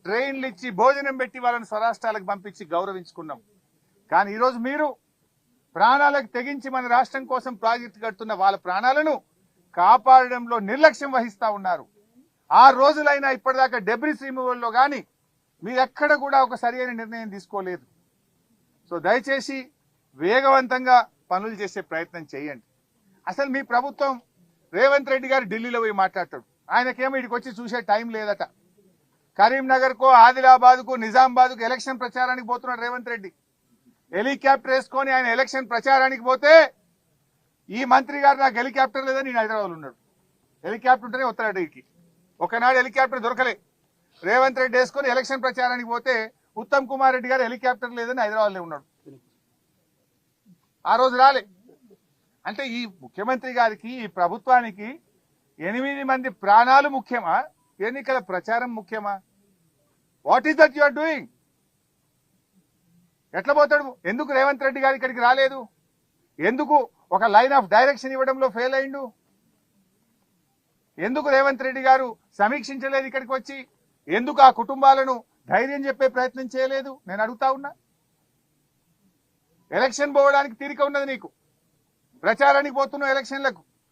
ట్రైన్లు ఇచ్చి భోజనం పెట్టి వాళ్ళని స్వరాష్ట్రాలకు పంపించి గౌరవించుకున్నాం. కానీ ఈరోజు మీరు ప్రాణాలకు తెగించి మన రాష్ట్రం కోసం ప్రాజెక్టు కడుతున్న వాళ్ళ ప్రాణాలను కాపాడడంలో నిర్లక్ష్యం వహిస్తా ఉన్నారు. 6 రోజులైనా ఇప్పటిదాకా డెబ్రిస్ రిమూవల్లో కానీ మీరు ఎక్కడ కూడా ఒక సరైన నిర్ణయం తీసుకోలేదు. సో దయచేసి వేగవంతంగా పనులు చేసే ప్రయత్నం చేయండి. అసలు మీ ప్రభుత్వం రేవంత్ రెడ్డి గారు ఢిల్లీలో పోయి మాట్లాడతాడు. ఆయనకేమో ఇక్కడికి వచ్చి చూసే టైం లేదట. కరీంనగర్కో ఆదిలాబాద్కు నిజామాబాద్కు ఎలక్షన్ ప్రచారానికి పోతున్నాడు రేవంత్ రెడ్డి. హెలికాప్టర్ వేసుకొని ఆయన ఎలక్షన్ ప్రచారానికి పోతే ఈ మంత్రి గారు నాకు హెలికాప్టర్ లేదని నేను హైదరాబాద్లో ఉన్నాడు. హెలికాప్టర్ ఉంటేనే వస్తాడు ఇక్కడికి. ఒకనాడు హెలికాప్టర్ దొరకలే. రేవంత్ రెడ్డి వేసుకొని ఎలక్షన్ ప్రచారానికి పోతే ఉత్తమ్ కుమార్ రెడ్డి గారు హెలికాప్టర్ లేదని హైదరాబాద్లో ఉన్నాడు. ఆ రోజు రాలే. అంటే ఈ ముఖ్యమంత్రి గారికి ఈ ప్రభుత్వానికి 8 మంది ప్రాణాలు ముఖ్యమా, ఎన్నికల ప్రచారం ముఖ్యమా? What is that you are doing? ఎట్లా పోతాడు? ఎందుకు రేవంత్ రెడ్డి గారు ఇక్కడికి రాలేదు? ఎందుకు ఒక లైన్ ఆఫ్ డైరెక్షన్ ఇవ్వడంలో ఫెయిల్ అయిండు? ఎందుకు రేవంత్ రెడ్డి గారు సమీక్షించలేదు ఇక్కడికి వచ్చి? ఎందుకు ఆ కుటుంబాలను ధైర్యం చెప్పే ప్రయత్నం చేయలేదు? నేను అడుగుతా ఉన్నా. ఎలక్షన్ పోవడానికి తీరిక ఉన్నది నీకు, ప్రచారానికి పోతున్నావు ఎలక్షన్లకు.